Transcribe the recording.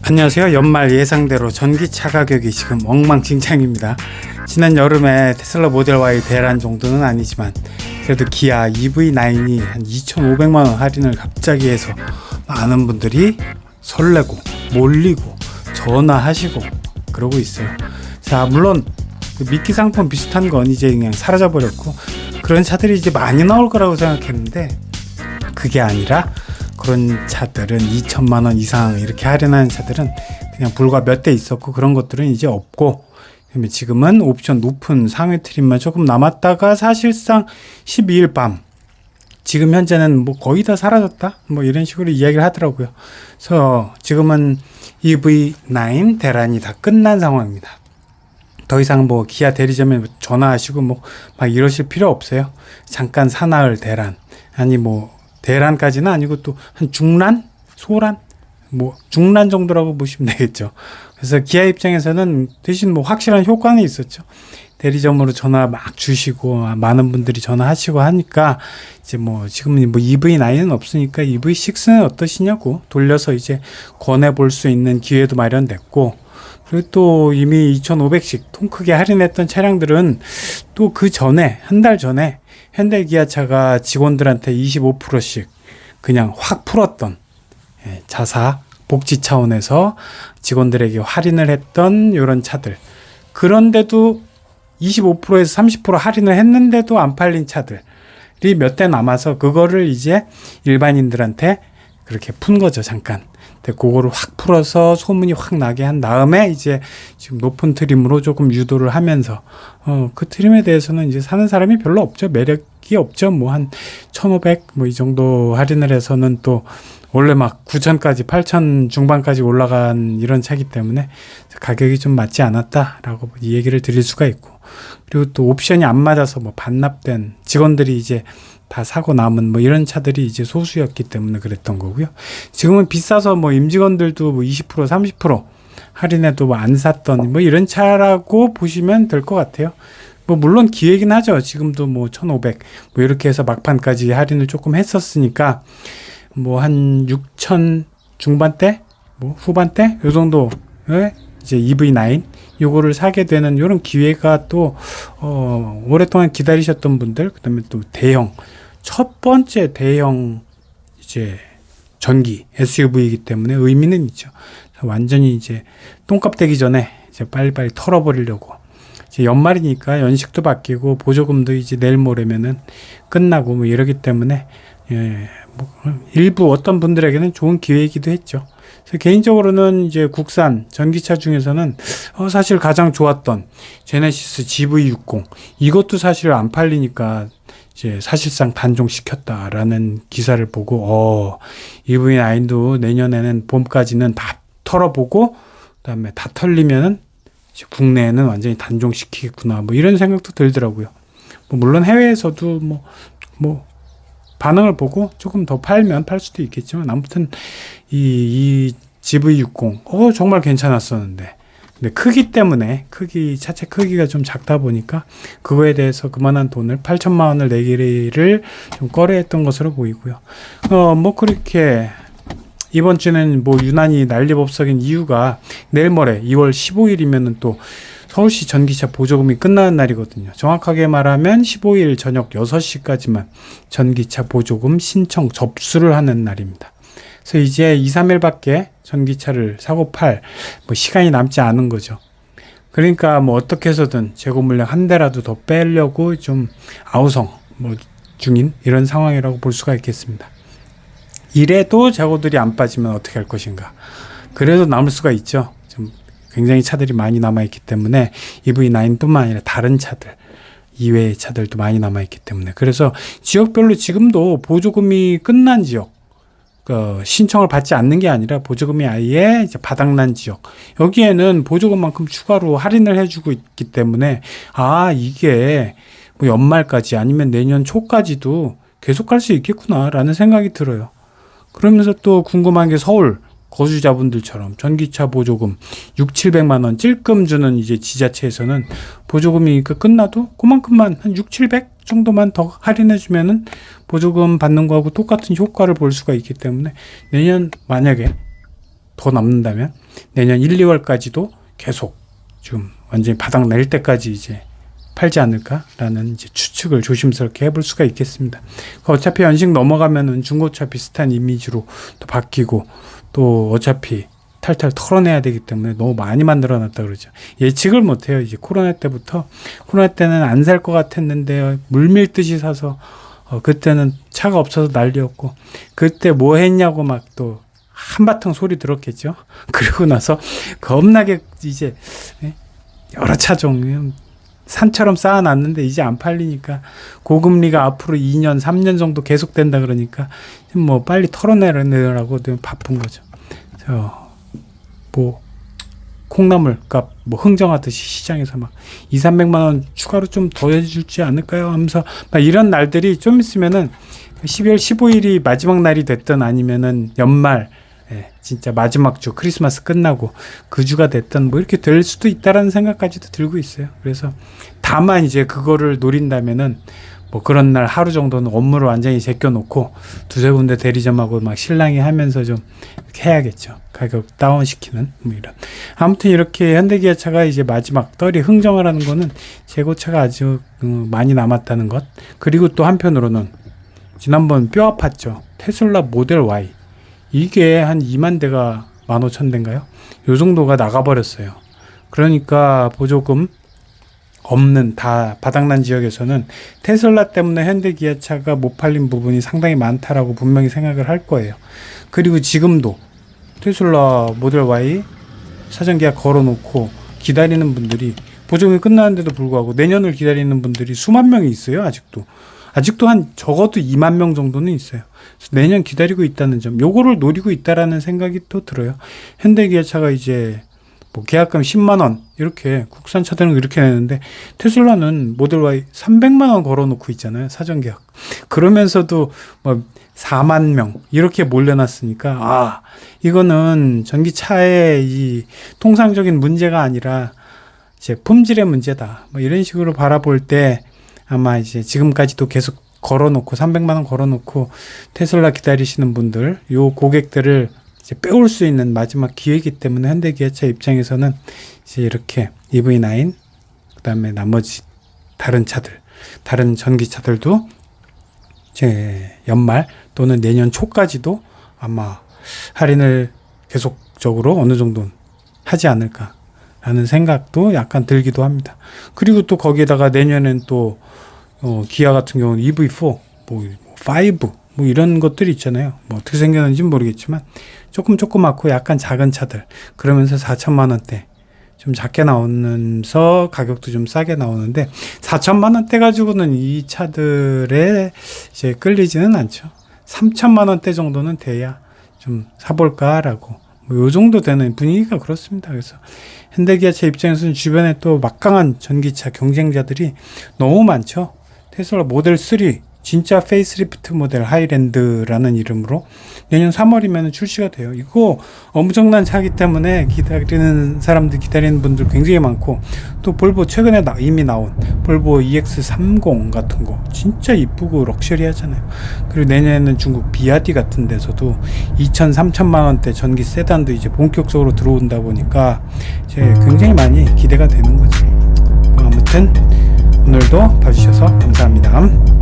안녕하세요. 연말 예상대로 전기차 가격이 지금 엉망진창입니다. 지난 여름에 테슬라 모델 Y 대란 정도는 아니지만 그래도 기아 EV9이 한 2,500만원 할인을 갑자기 해서 많은 분들이 설레고 몰리고 전화하시고 그러고 있어요. 자, 물론 그 미끼 상품 비슷한 건 이제 그냥 사라져 버렸고 그런 차들이 이제 많이 나올 거라고 생각했는데 그게 아니라 그런 차들은 2천만원 이상 이렇게 할인하는 차들은 그냥 불과 몇 대 있었고 그런 것들은 이제 없고 지금은 옵션 높은 상위 트림만 조금 남았다가 사실상 12일 밤 지금 현재는 뭐 거의 다 사라졌다 뭐 이런 식으로 이야기를 하더라고요. 그래서 지금은 EV9 대란이 다 끝난 상황입니다. 더 이상 뭐 기아 대리점에 전화하시고 뭐 막 이러실 필요 없어요. 잠깐 사나흘 대란 아니 뭐 대란까지는 아니고 또 한 중란? 소란? 뭐 중란 정도라고 보시면 되겠죠. 그래서 기아 입장에서는 대신 뭐 확실한 효과는 있었죠. 대리점으로 전화 막 주시고 많은 분들이 전화하시고 하니까 이제 뭐 지금은 뭐 EV9은 없으니까 EV6는 어떠시냐고 돌려서 이제 권해 볼 수 있는 기회도 마련됐고 그리고 또 이미 2,500씩 통 크게 할인했던 차량들은 또 그 전에 한 달 전에 현대 기아차가 직원들한테 25%씩 그냥 확 풀었던 자사 복지 차원에서 직원들에게 할인을 했던 이런 차들 그런데도 25%에서 30% 할인을 했는데도 안 팔린 차들이 몇 대 남아서 그거를 이제 일반인들한테 그렇게 푼 거죠. 잠깐. 근데 그거를 확 풀어서 소문이 확 나게 한 다음에 이제 지금 높은 트림으로 조금 유도를 하면서 그 트림에 대해서는 이제 사는 사람이 별로 없죠. 매력이 없죠. 뭐 한 1,500 뭐 이 정도 할인을 해서는 또 원래 막 9,000까지 8,000 중반까지 올라간 이런 차기 때문에 가격이 좀 맞지 않았다라고 이 얘기를 드릴 수가 있고 그리고 또 옵션이 안 맞아서 뭐 반납된 직원들이 이제 다 사고 남은 뭐 이런 차들이 이제 소수였기 때문에 그랬던 거고요. 지금은 비싸서 뭐 임직원들도 뭐 20% 30% 할인해도 뭐 안 샀던 뭐 이런 차라고 보시면 될 것 같아요. 뭐 물론 기회긴 하죠. 지금도 뭐 1,500 뭐 이렇게 해서 막판까지 할인을 조금 했었으니까 뭐 한 6,000 중반대 뭐 후반대 요 정도에 이제 EV9 요거를 사게 되는 요런 기회가 또 오랫동안 기다리셨던 분들 그다음에 또 대형 첫 번째 대형 이제 전기 SUV이기 때문에 의미는 있죠. 완전히 이제 똥값 되기 전에 이제 빨리빨리 털어버리려고 이제 연말이니까 연식도 바뀌고 보조금도 이제 내일 모레면은 끝나고 뭐 이러기 때문에 뭐 일부 어떤 분들에게는 좋은 기회이기도 했죠. 그래서 개인적으로는 이제 국산 전기차 중에서는 사실 가장 좋았던 제네시스 GV60 이것도 사실 안 팔리니까 이제 사실상 단종시켰다라는 기사를 보고 EV9도 내년에는 봄까지는 다 털어보고 그다음에 다 털리면은 이제 국내에는 완전히 단종시키겠구나 뭐 이런 생각도 들더라고요. 뭐 물론 해외에서도 뭐 반응을 보고 조금 더 팔면 팔 수도 있겠지만 아무튼 이 GV60 정말 괜찮았었는데 근데 크기 때문에 차체 크기가 좀 작다 보니까 그거에 대해서 그만한 돈을 8천만 원을 내기를 좀 꺼려했던 것으로 보이고요. 뭐 그렇게 이번 주는 뭐 유난히 난리법석인 이유가 내일 모레 2월 15일이면은 또 서울시 전기차 보조금이 끝나는 날이거든요. 정확하게 말하면 15일 저녁 6시까지만 전기차 보조금 신청 접수를 하는 날입니다. 그래서 이제 2, 3일밖에 전기차를 사고 팔 뭐 시간이 남지 않은 거죠. 그러니까 뭐 어떻게 해서든 재고 물량 한 대라도 더 빼려고 좀 아우성 뭐 중인 이런 상황이라고 볼 수가 있겠습니다. 이래도 재고들이 안 빠지면 어떻게 할 것인가. 그래도 남을 수가 있죠. 좀 굉장히 차들이 많이 남아있기 때문에 EV9뿐만 아니라 다른 차들 이외의 차들도 많이 남아있기 때문에 그래서 지역별로 지금도 보조금이 끝난 지역 신청을 받지 않는 게 아니라 보조금이 아예 이제 바닥난 지역 여기에는 보조금만큼 추가로 할인을 해주고 있기 때문에 이게 뭐 연말까지 아니면 내년 초까지도 계속 갈 수 있겠구나라는 생각이 들어요. 그러면서 또 궁금한 게 서울 거주자분들처럼 전기차 보조금 6,700만 원 찔끔 주는 이제 지자체에서는 보조금이 끝나도 그만큼만 한 6,700 정도만 더 할인해 주면은 보조금 받는 거하고 똑같은 효과를 볼 수가 있기 때문에 내년 만약에 더 남는다면 내년 1, 2월까지도 계속 지금 완전히 바닥 낼 때까지 이제 팔지 않을까라는 이제 추측을 조심스럽게 해볼 수가 있겠습니다. 어차피 연식 넘어가면은 중고차 비슷한 이미지로 또 바뀌고 또 어차피 탈탈 털어내야 되기 때문에 너무 많이 만들어놨다 그러죠. 예측을 못해요. 이제 코로나 때부터 코로나 때는 안 살 것 같았는데 물밀듯이 사서 그때는 차가 없어서 난리였고 그때 뭐 했냐고 막 또 한바탕 소리 들었겠죠. 그리고 나서 겁나게 이제 여러 차종 산처럼 쌓아놨는데 이제 안 팔리니까 고금리가 앞으로 2년 3년 정도 계속된다 그러니까 뭐 빨리 털어내려고 바쁜 거죠. 뭐 콩나물 값 뭐 흥정하듯이 시장에서 막 200~300만 원 추가로 좀 더 해줄지 않을까요 하면서 막 이런 날들이 좀 있으면은 12월 15일이 마지막 날이 됐든 아니면은 연말 진짜 마지막 주 크리스마스 끝나고 그 주가 됐든 뭐 이렇게 될 수도 있다라는 생각까지도 들고 있어요. 그래서 다만 이제 그거를 노린다면은 뭐 그런 날 하루 정도는 업무를 완전히 제껴놓고 두세 군데 대리점하고 막 실랑이 하면서 좀 이렇게 해야겠죠. 가격 다운시키는 뭐 이런. 아무튼 이렇게 현대기아차가 이제 마지막 떨이 흥정을 하는 거는 재고차가 아주 많이 남았다는 것. 그리고 또 한편으로는 지난번 뼈 아팠죠. 테슬라 모델 Y. 이게 한 2만 대가 15,000대인가요? 요 정도가 나가버렸어요. 그러니까 보조금 없는 다 바닥난 지역에서는 테슬라 때문에 현대기아차가 못 팔린 부분이 상당히 많다라고 분명히 생각을 할 거예요. 그리고 지금도 테슬라 모델 Y 사전 계약 걸어놓고 기다리는 분들이 보조금이 끝나는데도 불구하고 내년을 기다리는 분들이 수만 명이 있어요. 아직도 한 적어도 2만 명 정도는 있어요. 그래서 내년 기다리고 있다는 점, 요거를 노리고 있다라는 생각이 또 들어요. 현대기아차가 이제 뭐 계약금 10만 원 이렇게 국산 차들은 이렇게 내는데 테슬라는 모델 Y 300만 원 걸어놓고 있잖아요. 사전 계약. 그러면서도 뭐 4만 명 이렇게 몰려놨으니까 이거는 전기차의 이 통상적인 문제가 아니라 이제 품질의 문제다. 뭐 이런 식으로 바라볼 때 아마 이제 지금까지도 계속 걸어놓고 300만 원 걸어놓고 테슬라 기다리시는 분들, 요 고객들을 이제 빼올 수 있는 마지막 기회이기 때문에 현대기아차 입장에서는 이제 이렇게 EV9, 그다음에 나머지 다른 차들, 다른 전기차들도 이제 연말 또는 내년 초까지도 아마 할인을 계속적으로 어느 정도 하지 않을까라는 생각도 약간 들기도 합니다. 그리고 또 거기에다가 내년엔 또 기아 같은 경우는 EV4, 뭐 5, 뭐 이런 것들이 있잖아요. 뭐 어떻게 생겼는지는 모르겠지만 조그맣고 약간 작은 차들 그러면서 4천만 원대 좀 작게 나오면서 가격도 좀 싸게 나오는데 4천만 원대 가지고는 이 차들에 이제 끌리지는 않죠. 3천만 원대 정도는 돼야 좀 사볼까라고 뭐 요 정도 되는 분위기가 그렇습니다. 그래서 현대기아차 입장에서는 주변에 또 막강한 전기차 경쟁자들이 너무 많죠. 테슬라 모델 3 진짜 페이스리프트 모델 하이랜드라는 이름으로 내년 3월이면 출시가 돼요. 이거 엄청난 차기 때문에 기다리는 분들 굉장히 많고 또 볼보 최근에 이미 나온 볼보 EX30 같은 거 진짜 이쁘고 럭셔리하잖아요. 그리고 내년에는 중국 비아디 같은 데서도 2천, 3천만 원대 전기 세단도 이제 본격적으로 들어온다 보니까 이제 굉장히 많이 기대가 되는 거죠. 아무튼 오늘도 봐주셔서 감사합니다.